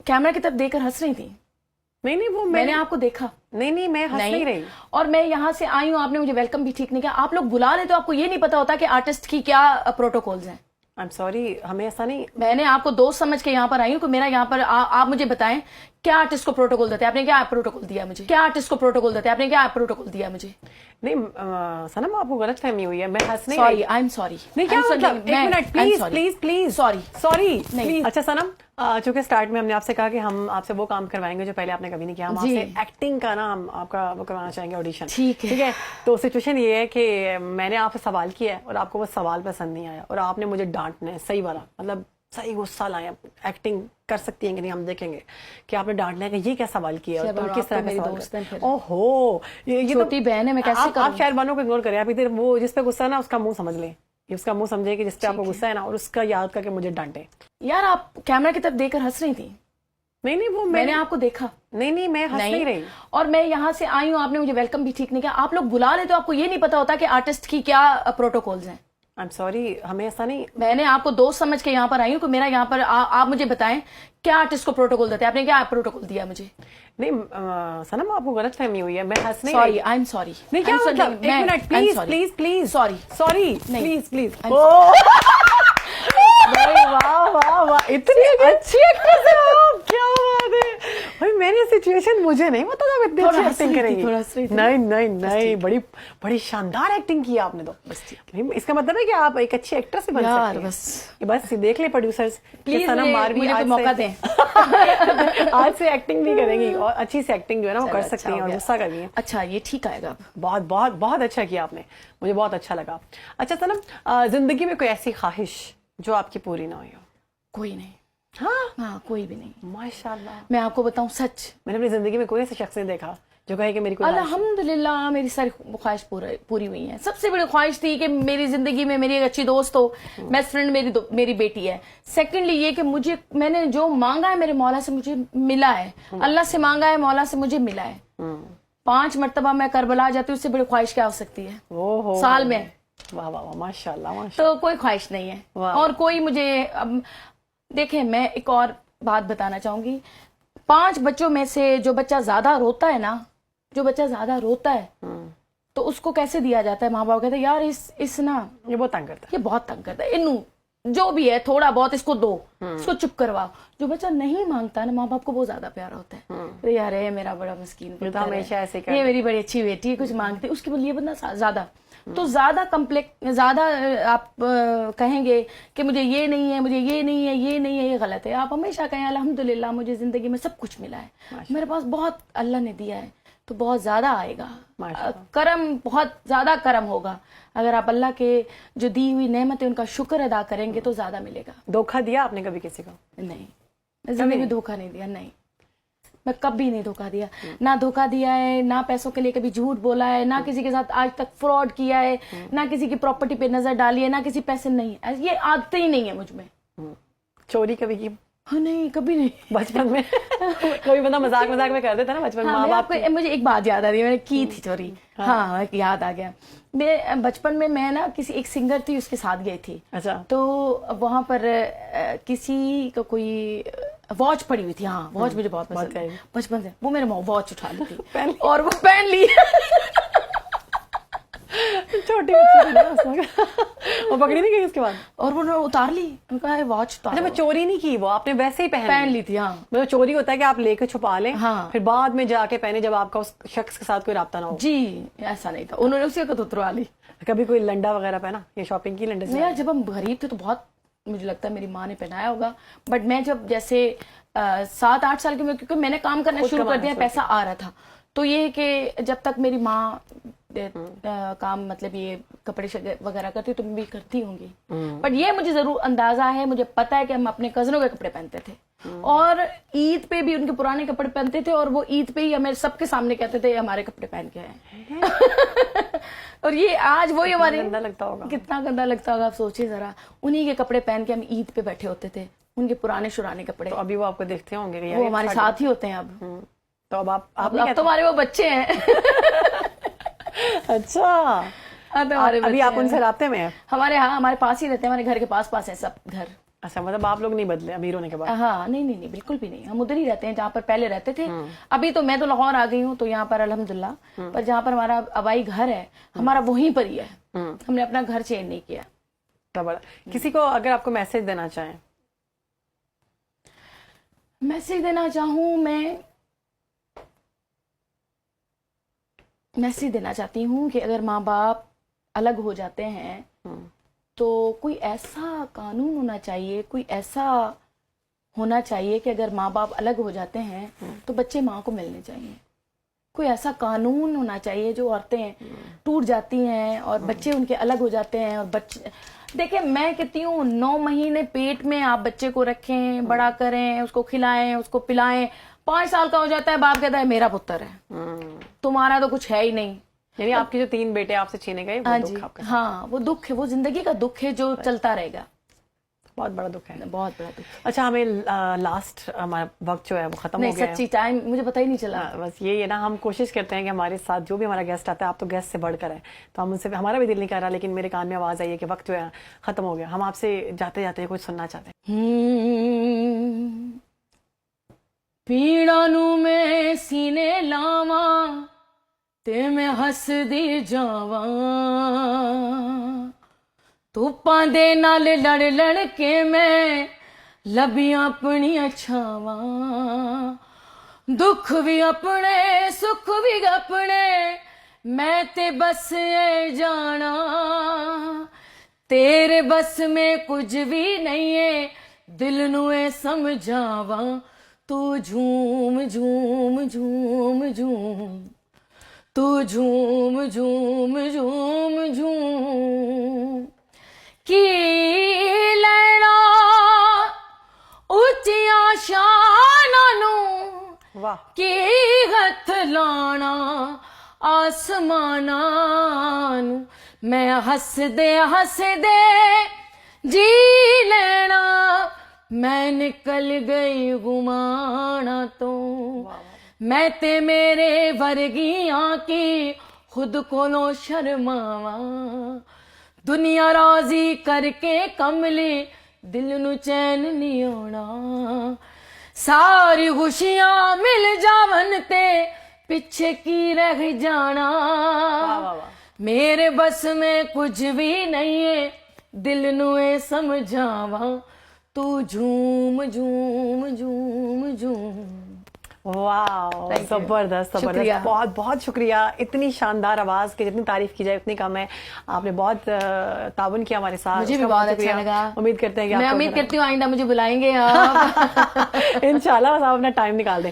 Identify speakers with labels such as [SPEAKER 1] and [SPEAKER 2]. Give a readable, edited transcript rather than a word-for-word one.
[SPEAKER 1] Camera की तरफ देखकर हंस रही थी?
[SPEAKER 2] नहीं वो
[SPEAKER 1] मैंने आपको देखा।
[SPEAKER 2] नहीं मैं हंस नहीं रही।
[SPEAKER 1] और मैं यहाँ से आई हूँ, आपने मुझे वेलकम भी ठीक नहीं किया। आप लोग बुला ले तो आपको ये नहीं पता होता कि आर्टिस्ट की क्या प्रोटोकॉल्स हैं।
[SPEAKER 2] आई एम सॉरी, हमें ऐसा नहीं।
[SPEAKER 1] मैंने आपको दोस्त समझ के यहाँ पर आई हूँ कि मेरा यहाँ पर आप मुझे बताएं क्या आर्टिस्ट को प्रोटोकॉल देते हैं? आपने क्या प्रोटोकॉल दिया मुझे? क्या आर्टिस्ट को प्रोटोकॉल देते हैं? आपने क्या प्रोटोकॉल दिया मुझे?
[SPEAKER 2] नहीं सनम, आपको गलत फहमी हुई है, मैं हंस नहीं
[SPEAKER 1] सॉरी, आई एम सॉरी।
[SPEAKER 2] नहीं क्या मतलब, एक मिनट प्लीज सॉरी
[SPEAKER 1] नहीं।
[SPEAKER 2] अच्छा सनम, चूंकि स्टार्ट में हमने आपसे कहा कि हम आपसे वो काम करवाएंगे जो पहले आपने कभी नहीं किया। हम आपसे एक्टिंग का ना हम आपका वो करवाना चाहेंगे, ऑडिशन। ठीक है। तो सिचुएशन ये है कि मैंने आपसे सवाल किया है और आपको वो सवाल पसंद नहीं आया और आपने मुझे डांटना है, सही वाला, मतलब सही गुस्सा लाया। एक्टिंग कर सकती हैं कि नहीं हम देखेंगे कि आपने डांटना है कि ये क्या सवाल किया और तुम किस तरह का सवाल। ओहो, ये
[SPEAKER 1] छोटी बहन है, मैं कैसे करूं?
[SPEAKER 2] आप शायरबानों को इग्नोर करें। आप इधर वो जिस पे गुस्सा है ना उसका मुंह समझ लें, उसका मुंह समझे कि जिस पे आपको गुस्सा है ना, और उसका याद करके मुझे डांटे।
[SPEAKER 1] यार आप कैमरा की तरफ देखकर हंस रही थी?
[SPEAKER 2] नहीं वो
[SPEAKER 1] मैंने आपको देखा।
[SPEAKER 2] नहीं मैं हंस नहीं रही।
[SPEAKER 1] और मैं यहाँ से आई हूँ, आपने मुझे वेलकम भी ठीक नहीं किया। आप लोग बुला ले तो आपको ये नहीं पता होता कि आर्टिस्ट की क्या प्रोटोकॉल्स हैं।
[SPEAKER 2] आई एम सॉरी, हमें ऐसा नहीं।
[SPEAKER 1] मैंने आपको दोस्त समझ के यहाँ पर आई हूँ कि मेरा यहाँ पर आप मुझे बताएं क्या आर्टिस्ट को प्रोटोकॉल देते हैं? आपने क्या प्रोटोकॉल दिया मुझे?
[SPEAKER 2] नहीं सनम, आपको गलत फहमी हुई है, मैं हंस नहीं।
[SPEAKER 1] Sorry, I am sorry.
[SPEAKER 2] नहीं क्या मतलब, एक मिनट प्लीज
[SPEAKER 1] सॉरी
[SPEAKER 2] प्लीज।
[SPEAKER 1] वाह,
[SPEAKER 2] इतनी अच्छी एक्ट्रेस है आप, क्या बात है भाई। मैंने सिचुएशन मुझे नहीं पता था इतनी अच्छी एक्टिंग करेंगी। नहीं बड़ी शानदार एक्टिंग की आपने तो। इसका मतलब है कि आप एक अच्छी एक्ट्रेस बन सकती हैं। बस देख ले प्रोड्यूसर्स,
[SPEAKER 1] प्लीज मुझे मौका दें।
[SPEAKER 2] आज से एक्टिंग भी करेंगी और अच्छी सी एक्टिंग जो है ना वो कर सकती हैं और गुस्सा कर रही हैं।
[SPEAKER 1] अच्छा, ये ठीक आएगा।
[SPEAKER 2] बहुत अच्छा किया आपने, मुझे बहुत अच्छा लगा। अच्छा सनम, जिंदगी में कोई ऐसी ख्वाहिश जो आपकी पूरी ना हुई हो? कोई नहीं। हाँ, कोई भी नहीं।
[SPEAKER 1] माशाल्लाह। मैं आपको बताऊं सच,
[SPEAKER 2] मैंने अपनी जिंदगी में कोई ऐसा शख्स नहीं देखा जो कहे कि मेरी कोई
[SPEAKER 1] अल्हम्दुलिल्लाह मेरी सारी ख्वाहिश पूरी हुई है। सबसे बड़ी ख्वाहिश थी कि मेरी जिंदगी में मेरी एक अच्छी दोस्त हो, बेस्ट फ्रेंड मेरी बेटी है। सेकंडली ये कि मैंने जो मांगा है मेरे मौला से मुझे मिला है। अल्लाह से मांगा है, मौला से मुझे मिला है। 5 मरतबा मैं करबला जाती हूँ, उससे बड़ी ख्वाहिश क्या हो सकती है साल में?
[SPEAKER 2] वाह माशाल्लाह।
[SPEAKER 1] तो कोई ख्वाहिश नहीं है। और कोई मुझे देखें, मैं एक और बात बताना चाहूंगी। 5 बच्चों में से जो बच्चा ज्यादा रोता है तो उसको कैसे दिया जाता है? माँ बाप कहते हैं यार इस ना
[SPEAKER 2] ये बहुत तंग करता है,
[SPEAKER 1] इन्नू जो भी है थोड़ा बहुत इसको दो, इसको चुप करवाओ। जो बच्चा नहीं मांगता है ना, माँ बाप को बहुत ज्यादा प्यारा होता है। तो यार ये मेरा बड़ा मस्कीन, ये मेरी बड़ी अच्छी बेटी है, कुछ मांगती है, उसके लिए बंदा ज्यादा तो ज्यादा आप कहेंगे कि मुझे ये नहीं है, ये गलत है। आप हमेशा कहें अल्हम्दुलिल्लाह मुझे जिंदगी में सब कुछ मिला है, मेरे पास बहुत अल्लाह ने दिया है, तो बहुत ज्यादा आएगा करम, बहुत ज्यादा करम होगा। अगर आप अल्लाह के जो दी हुई नेमत है उनका शुक्र अदा करेंगे तो ज्यादा मिलेगा।
[SPEAKER 2] धोखा दिया आपने कभी किसी को?
[SPEAKER 1] नहीं, जिंदगी में धोखा नहीं दिया। नहीं, मैं कभी नहीं धोखा दिया। ना धोखा दिया है, ना पैसों के लिए कभी झूठ बोला है, ना किसी के साथ आज तक फ्रॉड किया है, ना किसी की प्रॉपर्टी पे नजर डाली है, ना किसी पैसे नहीं, ये आदतें ही नहीं है मुझ में।
[SPEAKER 2] चोरी कभी की?
[SPEAKER 1] हाँ नहीं, कभी नहीं।
[SPEAKER 2] बचपन में कोई बंदा मजाक में कर देता ना बचपन में।
[SPEAKER 1] माँ बाप को मुझे एक बात याद आ रही है, मैंने की थी चोरी। हाँ याद आ गया। मैं बचपन में मैं ना किसी एक सिंगर थी उसके साथ गई थी।
[SPEAKER 2] अच्छा।
[SPEAKER 1] तो वहां पर किसी का कोई वॉच पड़ी हुई थी। हाँ, वॉच मुझे बहुत पसंद है बचपन से। वो मेरे वॉच उठा ली थी और वो पहन ली।
[SPEAKER 2] छोटी बच्ची वो पकड़ी नहीं गई उसके बाद?
[SPEAKER 1] और वो उतार ली, उनका वॉच उतार।
[SPEAKER 2] मैं चोरी नहीं की, वो आपने वैसे ही पहन
[SPEAKER 1] ली थी। हाँ,
[SPEAKER 2] मतलब चोरी होता है कि आप लेके छुपा लें,
[SPEAKER 1] हाँ,
[SPEAKER 2] फिर बाद में जाके पहने जब आपका उस शख्स के साथ कोई राब्ता ना हो।
[SPEAKER 1] जी, ऐसा नहीं था, उन्होंने उसी को उतरवा ली।
[SPEAKER 2] कभी कोई लंडा वगैरह पहना? ये शॉपिंग की लंडे से?
[SPEAKER 1] यार जब हम गरीब थे तो बहुत, मुझे लगता है मेरी माँ ने पहनाया होगा, बट मैं जब जैसे 7-8 साल की उम्र, क्योंकि मैंने काम करना शुरू कर दिया, पैसा आ रहा था, तो ये कि जब तक मेरी माँ काम मतलब ये कपड़े वगैरह करती तो मैं भी करती होंगी, बट ये मुझे जरूर अंदाजा है, मुझे पता है कि हम अपने कजनों के कपड़े पहनते थे और ईद पे भी उनके पुराने कपड़े पहनते थे और वो ईद पे ही हमें सबके सामने कहते थे हमारे कपड़े पहन के आए। और ये आज वही हमारे
[SPEAKER 2] गंदा लगता होगा,
[SPEAKER 1] कितना गंदा लगता होगा, आप सोचिए जरा, उन्हीं के कपड़े पहन के हम ईद पे बैठे होते थे, उनके पुराने शुराने कपड़े।
[SPEAKER 2] तो अभी वो आपको देखते होंगे?
[SPEAKER 1] वो हमारे साथ ही होते हैं अब।
[SPEAKER 2] तो अब आप
[SPEAKER 1] तो हमारे वो बच्चे हैं।
[SPEAKER 2] अच्छा,
[SPEAKER 1] अभी
[SPEAKER 2] आप उनसे राब्ते में हैं?
[SPEAKER 1] हमारे पास ही रहते हैं, हमारे घर के पास है सब घर।
[SPEAKER 2] अच्छा, मतलब आप लोग नहीं बदले अमीर होने के बाद?
[SPEAKER 1] हाँ, नहीं, बिल्कुल भी नहीं। हम उधर ही रहते हैं जहाँ पर पहले रहते थे। अभी तो मैं तो लाहौर आ गई हूँ, तो यहाँ पर अल्हम्दुलिल्लाह, पर जहाँ पर हमारा आबाई घर है हमारा वहीं पर ही है। हमने अपना घर चेंज नहीं किया।
[SPEAKER 2] तो बड़ा किसी को अगर आपको मैसेज देना चाहें?
[SPEAKER 1] मैसेज देना चाहूँ, मैं मैसेज देना चाहती हूँ कि अगर माँ बाप अलग हो जाते हैं तो कोई ऐसा कानून होना चाहिए, कोई ऐसा होना चाहिए कि अगर माँ बाप अलग हो जाते हैं तो बच्चे माँ को मिलने चाहिए। कोई ऐसा कानून होना चाहिए, जो औरतें टूट जाती हैं और बच्चे उनके अलग हो जाते हैं, और बच्चे देखिए, मैं कहती हूँ 9 महीने पेट में आप बच्चे को रखें, बड़ा करें, उसको खिलाएं, उसको पिलाएं, 5 साल का हो जाता है, बाप कहता है मेरा पुत्र है, तुम्हारा तो कुछ है ही नहीं।
[SPEAKER 2] यानी आपके जो 3 बेटे आपसे छीने गए, वो दुख आपका?
[SPEAKER 1] हाँ, वो दुख है, वो जिंदगी का दुख है जो चलता रहेगा।
[SPEAKER 2] बहुत बड़ा दुख है,
[SPEAKER 1] बहुत बड़ा दुख।
[SPEAKER 2] अच्छा, हमें लास्ट हमारा वक्त जो है वो खत्म हो गया है।
[SPEAKER 1] सच्ची टाइम मुझे पता ही नहीं चला।
[SPEAKER 2] बस ये है ना, हम कोशिश करते हैं कि हमारे साथ जो भी हमारा गेस्ट आता है, आप तो गेस्ट से बढ़कर है, तो हम उनसे, हमारा भी दिल नहीं कर रहा, लेकिन मेरे कान में आवाज आई है कि वक्त जो है खत्म हो गया। हम आपसे जाते जाते कुछ सुनना चाहते हैं।
[SPEAKER 1] पीड़ा नू मैं सीने लावा ते मैं हस दी जावा, धुप्पां दे नाल लड़ लड़ के मैं लबियां अपनियां छावां, दुख भी अपने सुख भी अपने, मैं ते बस ये जाना, तेरे बस में कुछ भी नहीं है, दिल नू ए समझावा, तू झूम झूम झूम झूम, तू झूम झूम झूम झूम, की लैना उच्चियां शानां नू,
[SPEAKER 2] वाह,
[SPEAKER 1] की हथ लाना आसमानां नू, मैं हसदे हसदे जी लेना, मैं निकल गई गुमाना तो, मैं ते मेरे वर्गियां की खुद कोलों शर्मावा, दुनिया राजी करके कमली दिल नू चैन नहीं आना, सारी खुशियां मिल जावन ते पिछे की रह जाना, मेरे बस में कुछ भी नहीं है, दिल नू ए समझावा, तू झूम झूम झूम झूम।
[SPEAKER 2] वाह, जबरदस्त जबरदस्त, बहुत बहुत शुक्रिया। इतनी शानदार आवाज की जितनी तारीफ की जाए उतनी कम है। आपने बहुत ताउन किया हमारे साथ,
[SPEAKER 1] मुझे भी बहुत अच्छा लगा।
[SPEAKER 2] उम्मीद करते हैं कि
[SPEAKER 1] मैं उम्मीद करती हूँ आइंदा मुझे बुलाएंगे आप।
[SPEAKER 2] इंशाल्लाह, आप अपना टाइम निकाल दें।